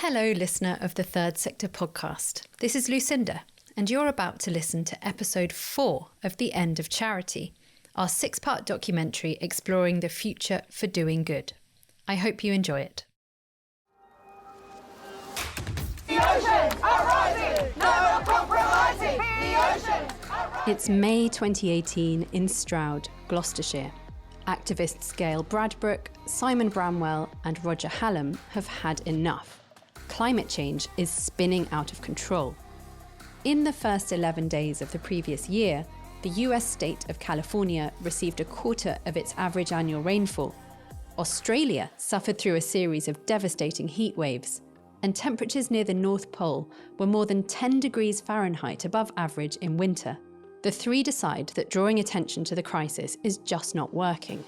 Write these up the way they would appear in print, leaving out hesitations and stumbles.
Hello, listener of the Third Sector podcast. This is Lucinda, and you're about to listen to episode 4 of The End of Charity, our 6-part documentary exploring the future for doing good. I hope you enjoy it. The oceans are rising, no compromising. The oceans are rising. It's May 2018 in Stroud, Gloucestershire. Activists Gail Bradbrook, Simon Bramwell and Roger Hallam have had enough. Climate change is spinning out of control. In the first 11 days of the previous year, the US state of California received a quarter of its average annual rainfall. Australia suffered through a series of devastating heat waves, and temperatures near the North Pole were more than 10 degrees Fahrenheit above average in winter. The three decide that drawing attention to the crisis is just not working.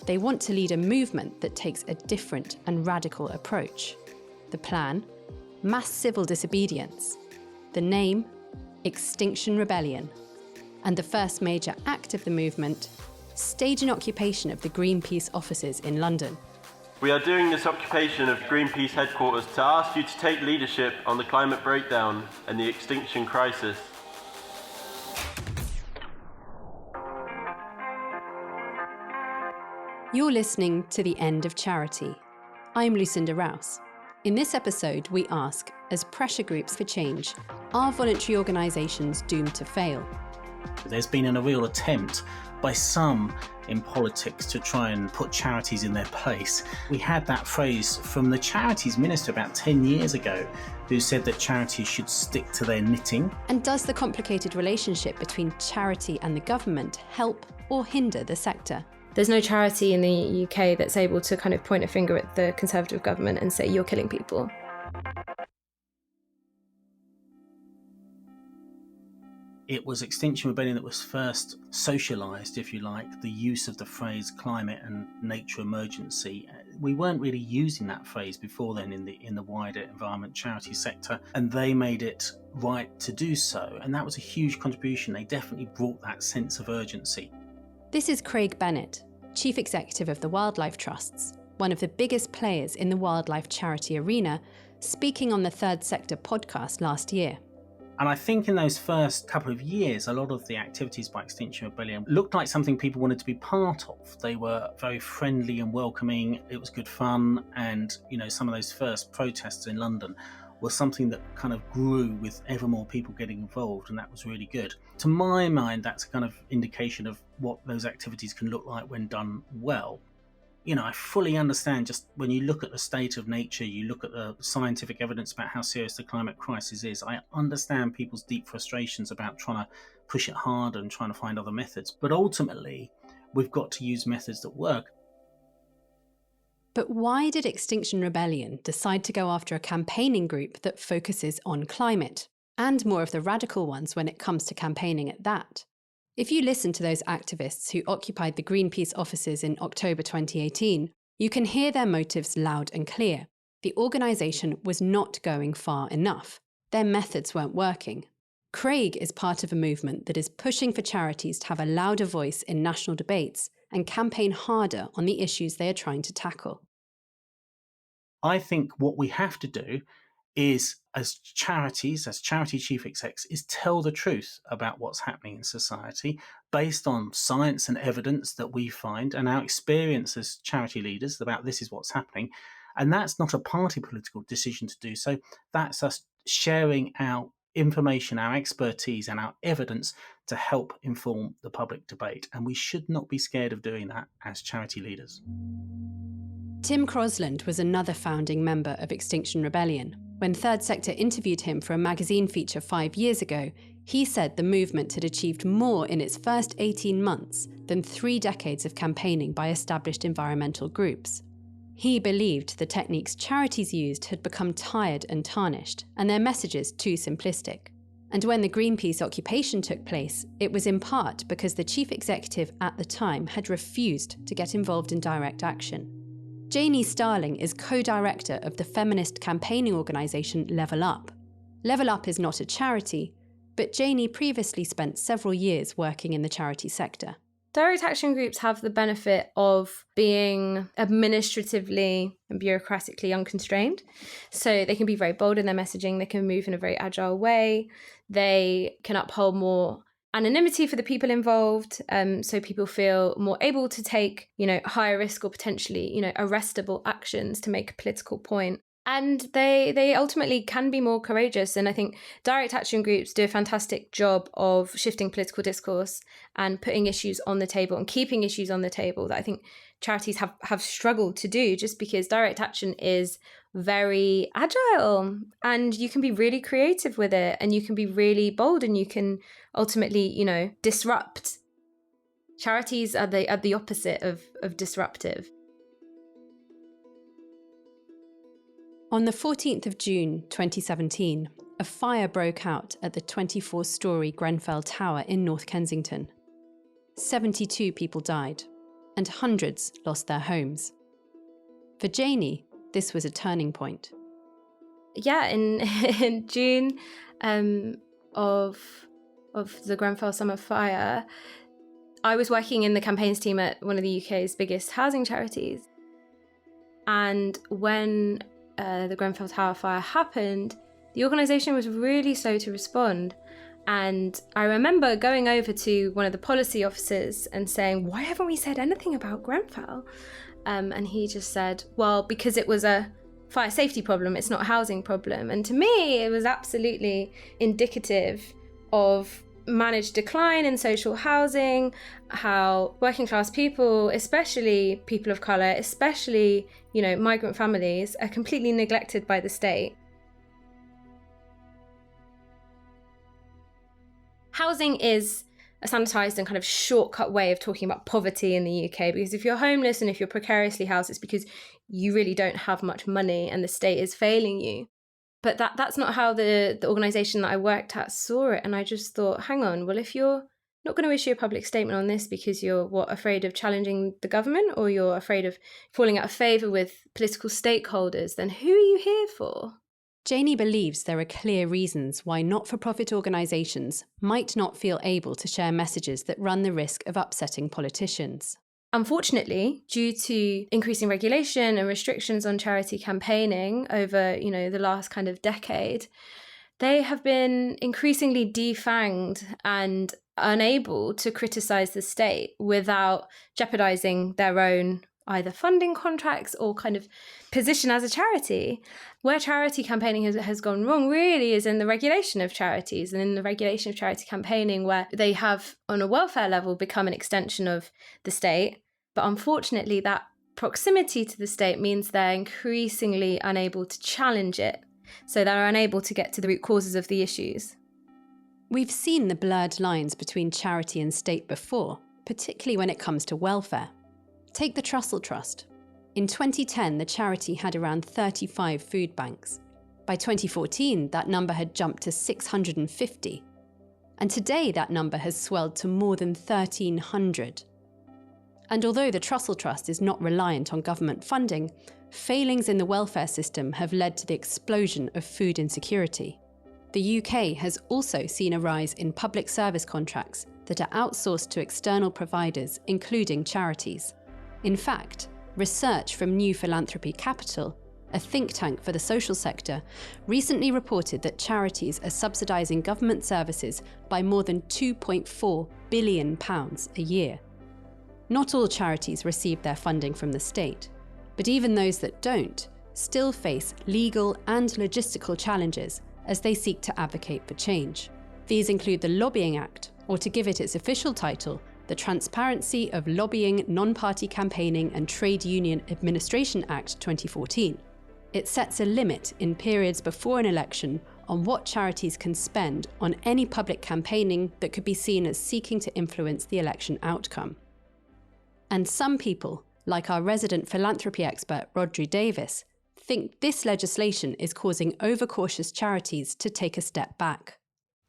They want to lead a movement that takes a different and radical approach. The plan? Mass civil disobedience. The name? Extinction Rebellion. And the first major act of the movement? Stage an occupation of the Greenpeace offices in London. We are doing this occupation of Greenpeace headquarters to ask you to take leadership on the climate breakdown and the extinction crisis. You're listening to The End of Charity. I'm Lucinda Rouse. In this episode, we ask, as pressure groups for change, are voluntary organisations doomed to fail? There's been a real attempt by some in politics to try and put charities in their place. We had that phrase from the charities minister about 10 years ago, who said that charities should stick to their knitting. And does the complicated relationship between charity and the government help or hinder the sector? There's no charity in the UK that's able to kind of point a finger at the Conservative government and say, you're killing people. It was Extinction Rebellion that was first socialised, if you like, the use of the phrase climate and nature emergency. We weren't really using that phrase before then in the wider environment charity sector, and they made it right to do so. And that was a huge contribution. They definitely brought that sense of urgency. This is Craig Bennett, Chief Executive of the Wildlife Trusts, one of the biggest players in the wildlife charity arena, speaking on the Third Sector podcast last year. And I think in those first couple of years, a lot of the activities by Extinction Rebellion looked like something people wanted to be part of. They were very friendly and welcoming. It was good fun. And, some of those first protests in London was something that kind of grew with ever more people getting involved, and that was really good. To my mind, that's a kind of indication of what those activities can look like when done well. I fully understand, just when you look at the state of nature, you look at the scientific evidence about how serious the climate crisis is, I understand people's deep frustrations about trying to push it hard and trying to find other methods. But ultimately, we've got to use methods that work. But why did Extinction Rebellion decide to go after a campaigning group that focuses on climate, and more of the radical ones when it comes to campaigning at that? If you listen to those activists who occupied the Greenpeace offices in October 2018, you can hear their motives loud and clear. The organisation was not going far enough. Their methods weren't working. Craig is part of a movement that is pushing for charities to have a louder voice in national debates and campaign harder on the issues they are trying to tackle. I think what we have to do is, as charities, as charity chief execs, is tell the truth about what's happening in society based on science and evidence that we find and our experience as charity leaders about this is what's happening. And that's not a party political decision to do so. That's us sharing our information, our expertise and our evidence to help inform the public debate. And we should not be scared of doing that as charity leaders. Tim Crosland was another founding member of Extinction Rebellion. When Third Sector interviewed him for a magazine feature 5 years ago, he said the movement had achieved more in its first 18 months than 3 decades of campaigning by established environmental groups. He believed the techniques charities used had become tired and tarnished, and their messages too simplistic. And when the Greenpeace occupation took place, it was in part because the chief executive at the time had refused to get involved in direct action. Janey Starling is co-director of the feminist campaigning organisation Level Up. Level Up is not a charity, but Janey previously spent several years working in the charity sector. Direct action groups have the benefit of being administratively and bureaucratically unconstrained. So they can be very bold in their messaging, they can move in a very agile way, they can uphold more anonymity for the people involved, so people feel more able to take, higher risk or potentially, arrestable actions to make a political point. And they ultimately can be more courageous. And I think direct action groups do a fantastic job of shifting political discourse and putting issues on the table and keeping issues on the table that I think charities have struggled to do, just because direct action is very agile and you can be really creative with it and you can be really bold and you can ultimately, disrupt. Charities are the opposite of disruptive. On the 14th of June 2017, a fire broke out at the 24-storey Grenfell Tower in North Kensington. 72 people died, and hundreds lost their homes. For Janey, this was a turning point. Yeah, in June of the Grenfell Summer Fire, I was working in the campaigns team at one of the UK's biggest housing charities. And when the Grenfell Tower fire happened, the organisation was really slow to respond. And I remember going over to one of the policy officers and saying, why haven't we said anything about Grenfell? And he just said, well, because it was a fire safety problem, it's not a housing problem. And to me, it was absolutely indicative of managed decline in social housing, how working class people, especially people of colour, especially, migrant families, are completely neglected by the state. Housing is a sanitised and kind of shortcut way of talking about poverty in the UK, because if you're homeless and if you're precariously housed, it's because you really don't have much money and the state is failing you. But that's not how the organisation that I worked at saw it. And I just thought, hang on, well, if you're not going to issue a public statement on this because you're, afraid of challenging the government, or you're afraid of falling out of favour with political stakeholders, then who are you here for? Janey believes there are clear reasons why not-for-profit organisations might not feel able to share messages that run the risk of upsetting politicians. Unfortunately, due to increasing regulation and restrictions on charity campaigning over, the last kind of decade, they have been increasingly defanged and unable to criticise the state without jeopardising their own either funding contracts or kind of position as a charity. Where charity campaigning has gone wrong really is in the regulation of charities and in the regulation of charity campaigning, where they have, on a welfare level, become an extension of the state. But unfortunately, that proximity to the state means they're increasingly unable to challenge it. So they're unable to get to the root causes of the issues. We've seen the blurred lines between charity and state before, particularly when it comes to welfare. Take the Trussell Trust. In 2010, the charity had around 35 food banks. By 2014, that number had jumped to 650. And today, that number has swelled to more than 1,300. And although the Trussell Trust is not reliant on government funding, failings in the welfare system have led to the explosion of food insecurity. The UK has also seen a rise in public service contracts that are outsourced to external providers, including charities. In fact, research from New Philanthropy Capital, a think tank for the social sector, recently reported that charities are subsidising government services by more than £2.4 billion a year. Not all charities receive their funding from the state, but even those that don't still face legal and logistical challenges as they seek to advocate for change. These include the Lobbying Act, or to give it its official title, the Transparency of Lobbying, Non-Party Campaigning and Trade Union Administration Act 2014. It sets a limit in periods before an election on what charities can spend on any public campaigning that could be seen as seeking to influence the election outcome. And some people, like our resident philanthropy expert Rhodri Davies, think this legislation is causing overcautious charities to take a step back.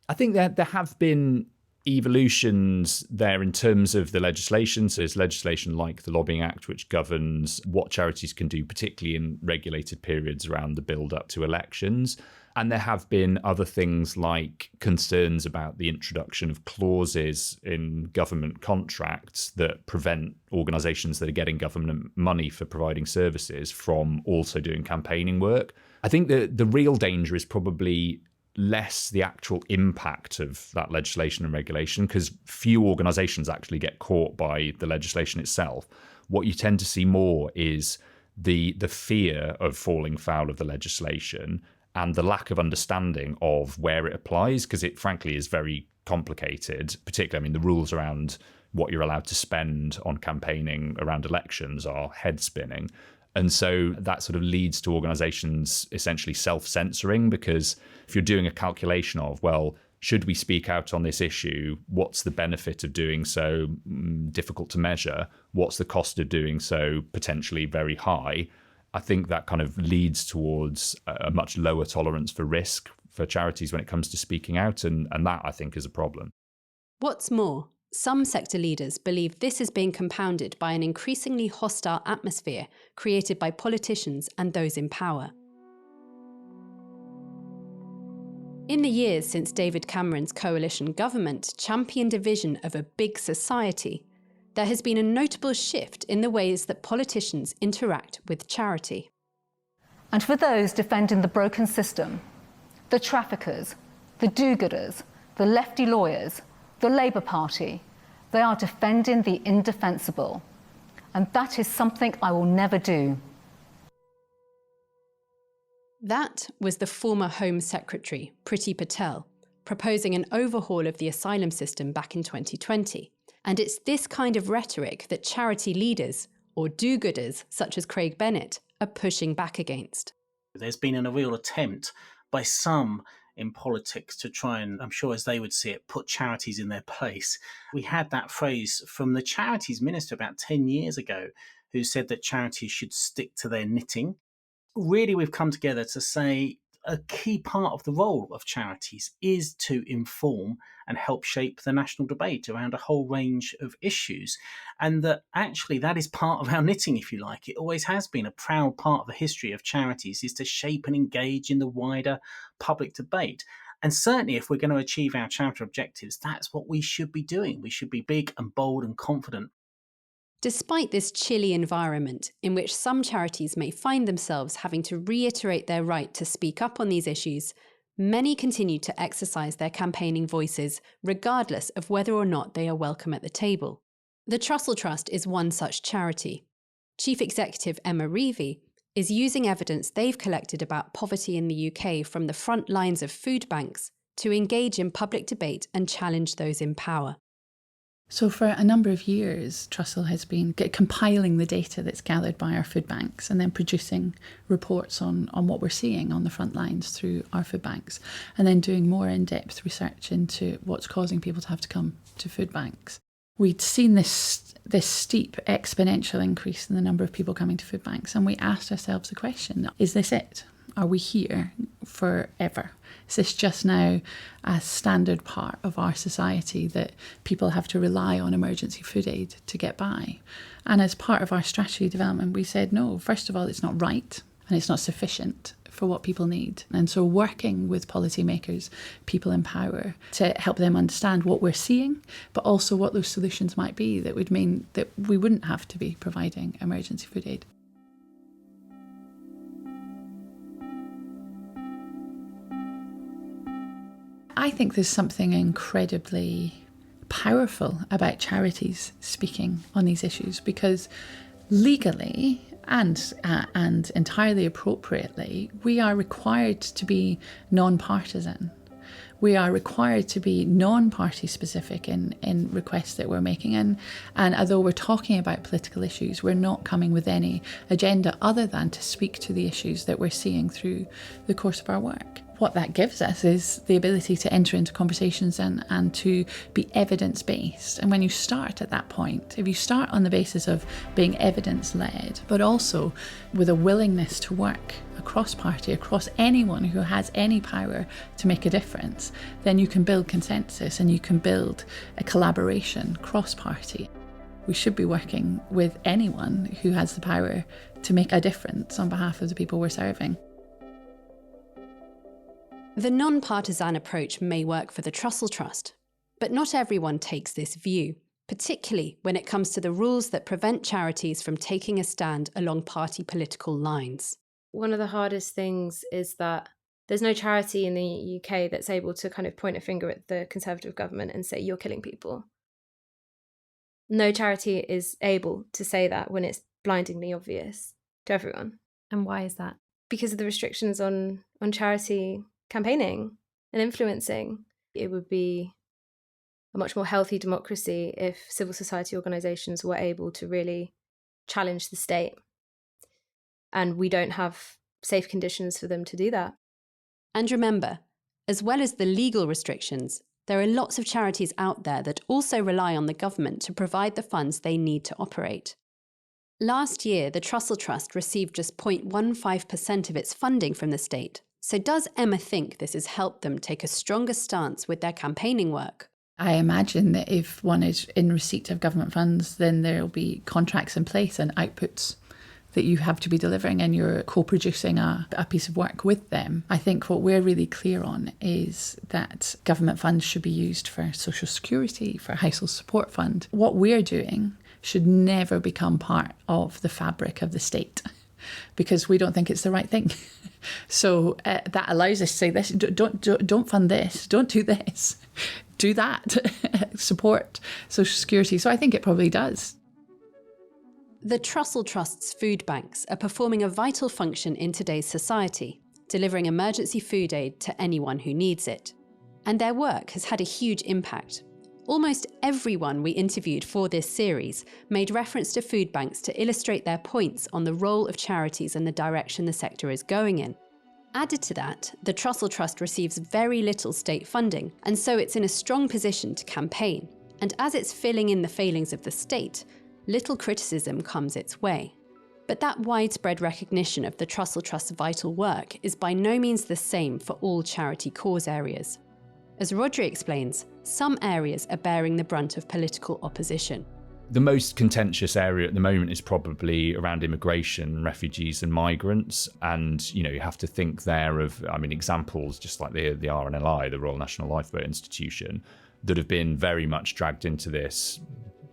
I think that there have been evolutions there in terms of the legislation. So there's legislation like the Lobbying Act, which governs what charities can do, particularly in regulated periods around the build-up to elections. And there have been other things like concerns about the introduction of clauses in government contracts that prevent organisations that are getting government money for providing services from also doing campaigning work. I think the real danger is probably less the actual impact of that legislation and regulation, because few organisations actually get caught by the legislation itself. What you tend to see more is the fear of falling foul of the legislation and the lack of understanding of where it applies, because it frankly is very complicated, particularly, the rules around what you're allowed to spend on campaigning around elections are head-spinning. And so that sort of leads to organisations essentially self-censoring, because if you're doing a calculation of, well, should we speak out on this issue? What's the benefit of doing so? Difficult to measure. What's the cost of doing so? Potentially very high. I think that kind of leads towards a much lower tolerance for risk for charities when it comes to speaking out, and that, I think, is a problem. What's more, some sector leaders believe this is being compounded by an increasingly hostile atmosphere created by politicians and those in power. In the years since David Cameron's coalition government championed a vision of a big society, there has been a notable shift in the ways that politicians interact with charity. And for those defending the broken system, the traffickers, the do-gooders, the lefty lawyers, the Labour Party, they are defending the indefensible. And that is something I will never do. That was the former Home Secretary, Priti Patel, proposing an overhaul of the asylum system back in 2020. And it's this kind of rhetoric that charity leaders, or do-gooders such as Craig Bennett, are pushing back against. There's been a real attempt by some in politics to try and, I'm sure as they would see it, put charities in their place. We had that phrase from the charities minister about 10 years ago, who said that charities should stick to their knitting. Really, we've come together to say a key part of the role of charities is to inform and help shape the national debate around a whole range of issues. And that actually that is part of our knitting, if you like. It always has been a proud part of the history of charities, is to shape and engage in the wider public debate. And certainly if we're going to achieve our charter objectives, that's what we should be doing. We should be big and bold and confident. Despite this chilly environment in which some charities may find themselves having to reiterate their right to speak up on these issues, many continue to exercise their campaigning voices, regardless of whether or not they are welcome at the table. The Trussell Trust is one such charity. Chief Executive Emma Revie is using evidence they've collected about poverty in the UK from the front lines of food banks to engage in public debate and challenge those in power. So for a number of years, Trussell has been compiling the data that's gathered by our food banks and then producing reports on what we're seeing on the front lines through our food banks, and then doing more in-depth research into what's causing people to have to come to food banks. We'd seen this steep exponential increase in the number of people coming to food banks, and we asked ourselves the question, is this it? Are we here forever? Is this just now a standard part of our society that people have to rely on emergency food aid to get by? And as part of our strategy development, we said, no, first of all, it's not right and it's not sufficient for what people need. And so working with policymakers, people in power, to help them understand what we're seeing, but also what those solutions might be that would mean that we wouldn't have to be providing emergency food aid. I think there's something incredibly powerful about charities speaking on these issues, because legally and entirely appropriately, we are required to be non-partisan. We are required to be non-party specific in requests that we're making. And although we're talking about political issues, we're not coming with any agenda other than to speak to the issues that we're seeing through the course of our work. what that gives us is the ability to enter into conversations and to be evidence-based. And when you start at that point, if you start on the basis of being evidence-led, but also with a willingness to work across party, across anyone who has any power to make a difference, then you can build consensus and you can build a collaboration cross-party. We should be working with anyone who has the power to make a difference on behalf of the people we're serving. The non-partisan approach may work for the Trussell Trust, but not everyone takes this view, particularly when it comes to the rules that prevent charities from taking a stand along party political lines. One of the hardest things is that there's no charity in the UK that's able to kind of point a finger at the Conservative government and say, you're killing people. No charity is able to say that when it's blindingly obvious to everyone. And why is that? Because of the restrictions on charity campaigning and influencing. It would be a much more healthy democracy if civil society organisations were able to really challenge the state. And we don't have safe conditions for them to do that. And remember, as well as the legal restrictions, there are lots of charities out there that also rely on the government to provide the funds they need to operate. Last year, the Trussell Trust received just 0.15% of its funding from the state. So does Emma think this has helped them take a stronger stance with their campaigning work? I imagine that if one is in receipt of government funds, then there'll be contracts in place and outputs that you have to be delivering, and you're co-producing a piece of work with them. I think what we're really clear on is that government funds should be used for social security, for household support fund. What we're doing should never become part of the fabric of the state, because we don't think it's the right thing. So that allows us to say this: don't fund this, don't do this, do that, support social security. So I think it probably does. The Trussell Trust's food banks are performing a vital function in today's society, delivering emergency food aid to anyone who needs it. And their work has had a huge impact. Almost everyone we interviewed for this series made reference to food banks to illustrate their points on the role of charities and the direction the sector is going in. Added to that, the Trussell Trust receives very little state funding, and so it's in a strong position to campaign. And as it's filling in the failings of the state, little criticism comes its way. But that widespread recognition of the Trussell Trust's vital work is by no means the same for all charity cause areas. As Rhodri explains, some areas are bearing the brunt of political opposition. The most contentious area at the moment is probably around immigration, refugees and migrants. And, you have to think there of, examples just like the RNLI, the Royal National Lifeboat Institution, that have been very much dragged into this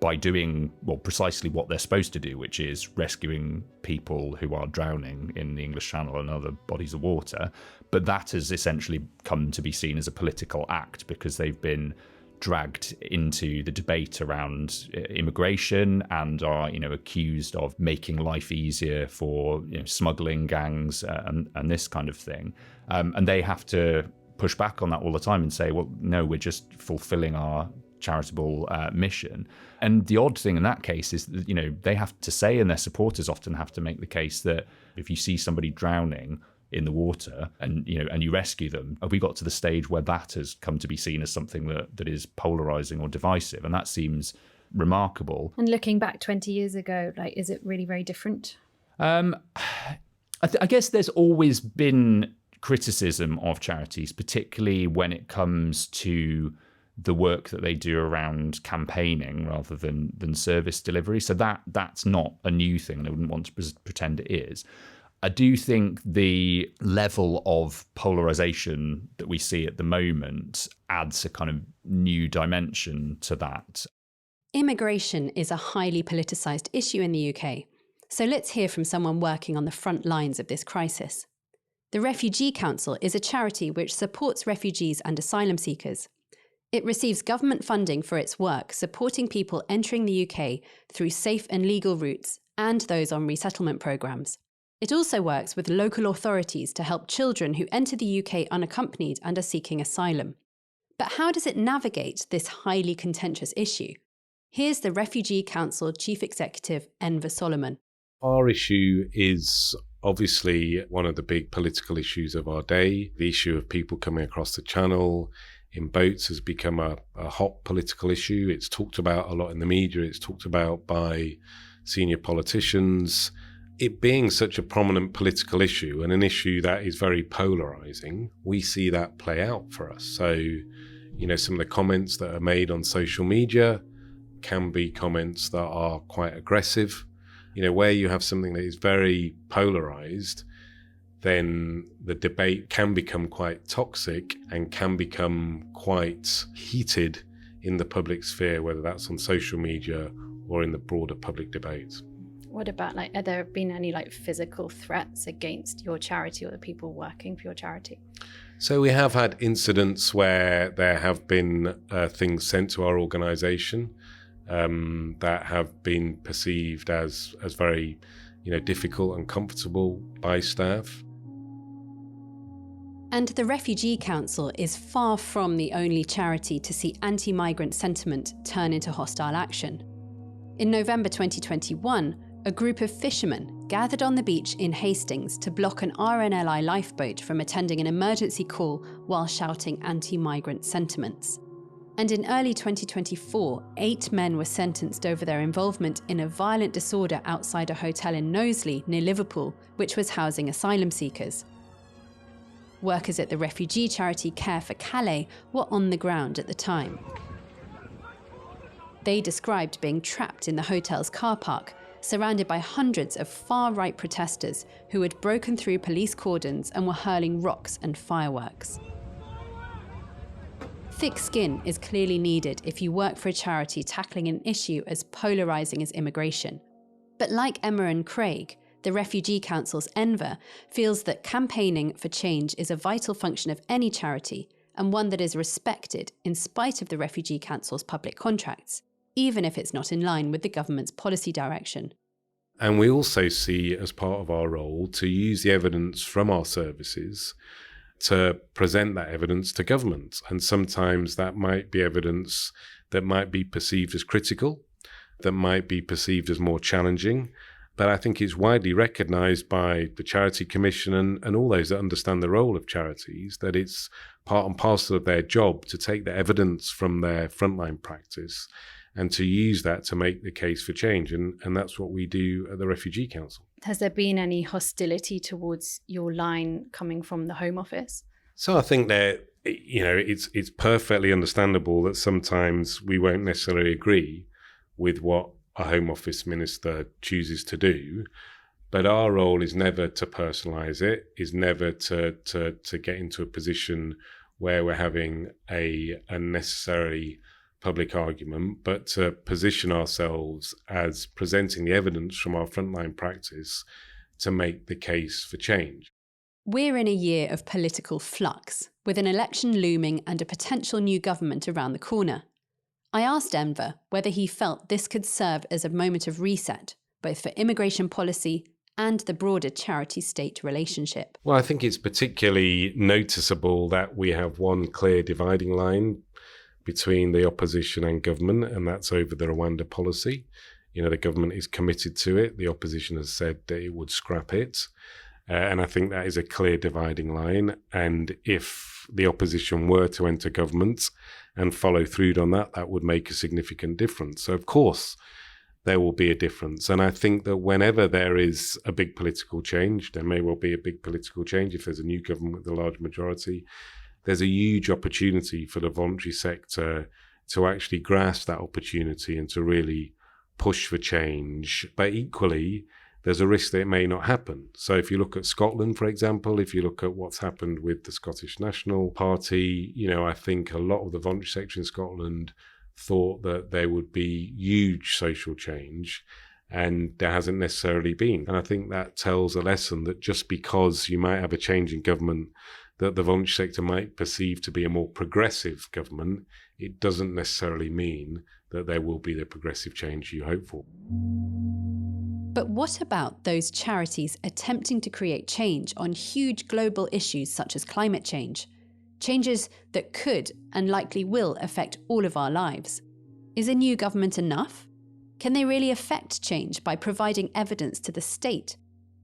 by doing, precisely what they're supposed to do, which is rescuing people who are drowning in the English Channel and other bodies of water. But that has essentially come to be seen as a political act because they've been dragged into the debate around immigration and are, accused of making life easier for smuggling gangs and this kind of thing. And they have to push back on that all the time and say, well, no, we're just fulfilling our charitable mission. And the odd thing in that case is that, they have to say, and their supporters often have to make the case that if you see somebody drowning in the water and you rescue them, have we got to the stage where that has come to be seen as something that is polarizing or divisive? And that seems remarkable. And looking back 20 years ago, is it really very different? I guess there's always been criticism of charities, particularly when it comes to the work that they do around campaigning rather than service delivery. So that's not a new thing, and I wouldn't want to pretend it is. I do think the level of polarization that we see at the moment adds a kind of new dimension to that. Immigration is a highly politicised issue in the UK, so let's hear from someone working on the front lines of this crisis. The Refugee Council is a charity which supports refugees and asylum seekers. It receives government funding for its work supporting people entering the UK through safe and legal routes and those on resettlement programmes. It also works with local authorities to help children who enter the UK unaccompanied and are seeking asylum. But how does it navigate this highly contentious issue? Here's the Refugee Council Chief Executive, Enver Solomon. Our issue is obviously one of the big political issues of our day. The issue of people coming across the channel in boats has become a hot political issue. It's talked about a lot in the media. It's talked about by senior politicians. It being such a prominent political issue and an issue that is very polarizing, we see that play out for us. So, some of the comments that are made on social media can be comments that are quite aggressive. Where you have something that is very polarized, then the debate can become quite toxic and can become quite heated in the public sphere, whether that's on social media or in the broader public debate. What about, have there been any physical threats against your charity or the people working for your charity? So we have had incidents where there have been things sent to our organisation that have been perceived as very, difficult and uncomfortable by staff. And the Refugee Council is far from the only charity to see anti-migrant sentiment turn into hostile action. In November 2021, a group of fishermen gathered on the beach in Hastings to block an RNLI lifeboat from attending an emergency call while shouting anti-migrant sentiments. And in early 2024, 8 men were sentenced over their involvement in a violent disorder outside a hotel in Knowsley, near Liverpool, which was housing asylum seekers. Workers at the refugee charity Care for Calais were on the ground at the time. They described being trapped in the hotel's car park, surrounded by hundreds of far-right protesters who had broken through police cordons and were hurling rocks and fireworks. Thick skin is clearly needed if you work for a charity tackling an issue as polarising as immigration. But like Emma and Craig, the Refugee Council's Enver feels that campaigning for change is a vital function of any charity and one that is respected in spite of the Refugee Council's public contracts, even if it's not in line with the government's policy direction. And we also see as part of our role to use the evidence from our services to present that evidence to government. And sometimes that might be evidence that might be perceived as critical, that might be perceived as more challenging. But I think it's widely recognised by the Charity Commission and all those that understand the role of charities that it's part and parcel of their job to take the evidence from their frontline practice and to use that to make the case for change. And that's what we do at the Refugee Council. Has there been any hostility towards your line coming from the Home Office? So I think that, it's perfectly understandable that sometimes we won't necessarily agree with what a Home Office minister chooses to do. But our role is never to personalise it, is never to get into a position where we're having a unnecessary public argument, but to position ourselves as presenting the evidence from our frontline practice to make the case for change. We're in a year of political flux, with an election looming and a potential new government around the corner. I asked Enver whether he felt this could serve as a moment of reset, both for immigration policy and the broader charity-state relationship. Well, I think it's particularly noticeable that we have one clear dividing line between the opposition and government, and that's over the Rwanda policy. The government is committed to it. The opposition has said that it would scrap it. And I think that is a clear dividing line. And if the opposition were to enter government and follow through on that, that would make a significant difference. So, of course, there will be a difference. And I think that whenever there is a big political change, there may well be a big political change if there's a new government with a large majority, there's a huge opportunity for the voluntary sector to actually grasp that opportunity and to really push for change. But equally, there's a risk that it may not happen. So if you look at Scotland, for example, if you look at what's happened with the Scottish National Party, I think a lot of the voluntary sector in Scotland thought that there would be huge social change, and there hasn't necessarily been. And I think that tells a lesson that just because you might have a change in government that the voluntary sector might perceive to be a more progressive government, it doesn't necessarily mean that there will be the progressive change you hope for. But what about those charities attempting to create change on huge global issues such as climate change? Changes that could and likely will affect all of our lives. Is a new government enough? Can they really affect change by providing evidence to the state?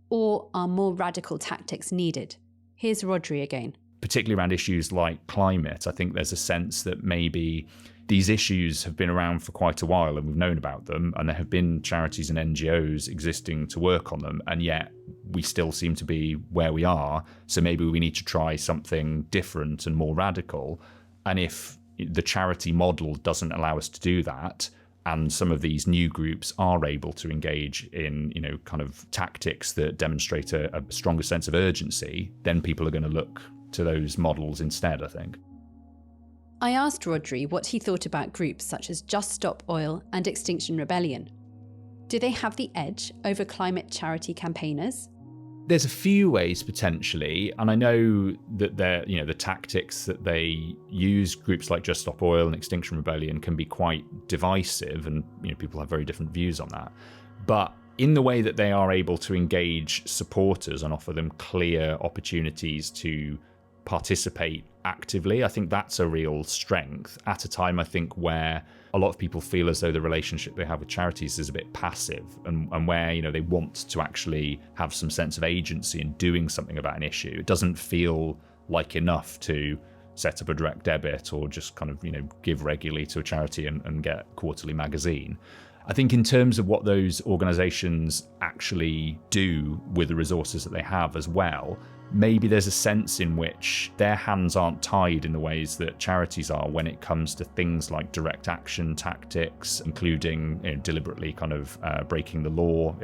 Or are more radical tactics needed? Here's Rhodri again. Particularly around issues like climate, I think there's a sense that maybe these issues have been around for quite a while and we've known about them, and there have been charities and NGOs existing to work on them, and yet we still seem to be where we are. So maybe we need to try something different and more radical. And if the charity model doesn't allow us to do that, and some of these new groups are able to engage in, kind of tactics that demonstrate a stronger sense of urgency, then people are going to look to those models instead, I think. I asked Rhodri what he thought about groups such as Just Stop Oil and Extinction Rebellion. Do they have the edge over climate charity campaigners? There's a few ways potentially, and I know that the tactics that they use, groups like Just Stop Oil and Extinction Rebellion, can be quite divisive, and people have very different views on that. But in the way that they are able to engage supporters and offer them clear opportunities to participate actively, I think that's a real strength at a time, I think, where a lot of people feel as though the relationship they have with charities is a bit passive, and where they want to actually have some sense of agency in doing something about an issue. It doesn't feel like enough to set up a direct debit or just kind of give regularly to a charity and get a quarterly magazine. I think in terms of what those organisations actually do with the resources that they have as well, maybe there's a sense in which their hands aren't tied in the ways that charities are when it comes to things like direct action tactics, including deliberately kind of breaking the law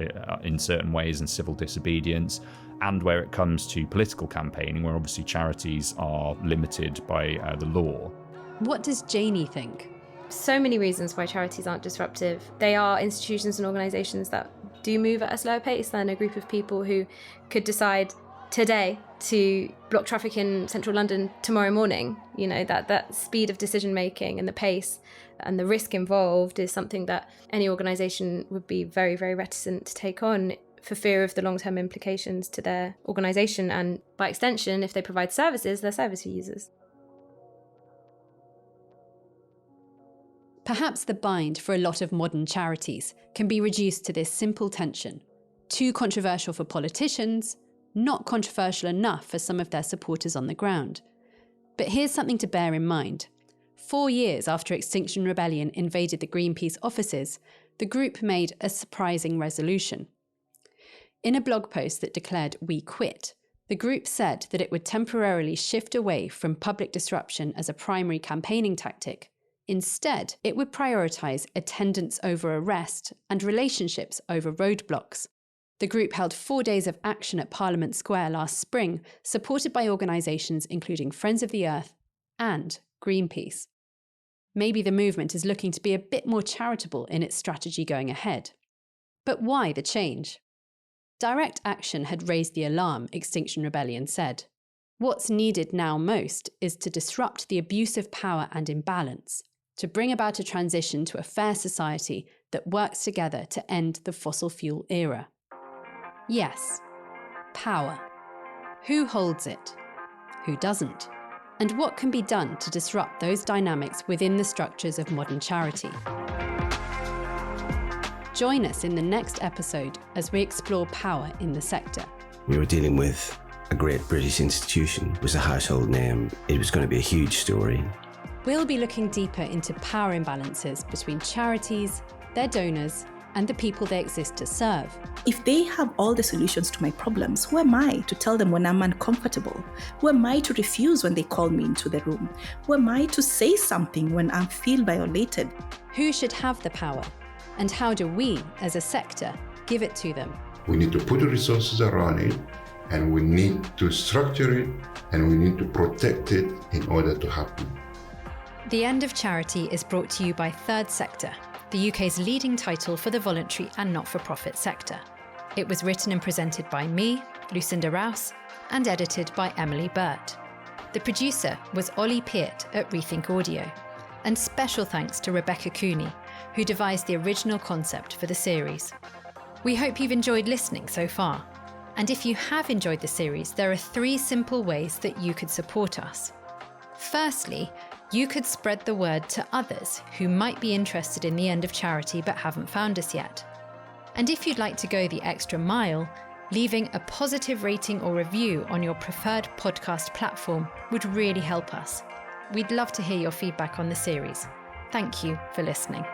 in certain ways and civil disobedience, and where it comes to political campaigning, where obviously charities are limited by the law. What does Janey think? So many reasons why charities aren't disruptive. They are institutions and organisations that do move at a slower pace than a group of people who could decide today to block traffic in central London tomorrow morning. That speed of decision making and the pace and the risk involved is something that any organisation would be very, very reticent to take on for fear of the long-term implications to their organisation and, by extension, if they provide services, their service users. Perhaps the bind for a lot of modern charities can be reduced to this simple tension: too controversial for politicians, not controversial enough for some of their supporters on the ground. But here's something to bear in mind. 4 years after Extinction Rebellion invaded the Greenpeace offices, the group made a surprising resolution. In a blog post that declared "We quit," the group said that it would temporarily shift away from public disruption as a primary campaigning tactic. Instead, it would prioritise attendance over arrest and relationships over roadblocks. The group held 4 days of action at Parliament Square last spring, supported by organisations including Friends of the Earth and Greenpeace. Maybe the movement is looking to be a bit more charitable in its strategy going ahead. But why the change? Direct action had raised the alarm, Extinction Rebellion said. What's needed now most is to disrupt the abuse of power and imbalance, to bring about a transition to a fair society that works together to end the fossil fuel era. Yes, power. Who holds it? Who doesn't? And what can be done to disrupt those dynamics within the structures of modern charity? Join us in the next episode as we explore power in the sector. We were dealing with a great British institution. It was a household name. It was going to be a huge story. We'll be looking deeper into power imbalances between charities, their donors, and the people they exist to serve. If they have all the solutions to my problems, who am I to tell them when I'm uncomfortable? Who am I to refuse when they call me into the room? Who am I to say something when I feel violated? Who should have the power? And how do we, as a sector, give it to them? We need to put the resources around it, and we need to structure it, and we need to protect it in order to happen. The End of Charity is brought to you by Third Sector, the UK's leading title for the voluntary and not-for-profit sector. It was written and presented by me, Lucinda Rouse, and edited by Emily Burt. The producer was Ollie Peart at Rethink Audio. And special thanks to Rebecca Cooney, who devised the original concept for the series. We hope you've enjoyed listening so far. And if you have enjoyed the series, there are 3 simple ways that you could support us. Firstly, you could spread the word to others who might be interested in the End of Charity but haven't found us yet. And if you'd like to go the extra mile, Leaving a positive rating or review on your preferred podcast platform would really help us. We'd love to hear your feedback on the series. Thank you for listening.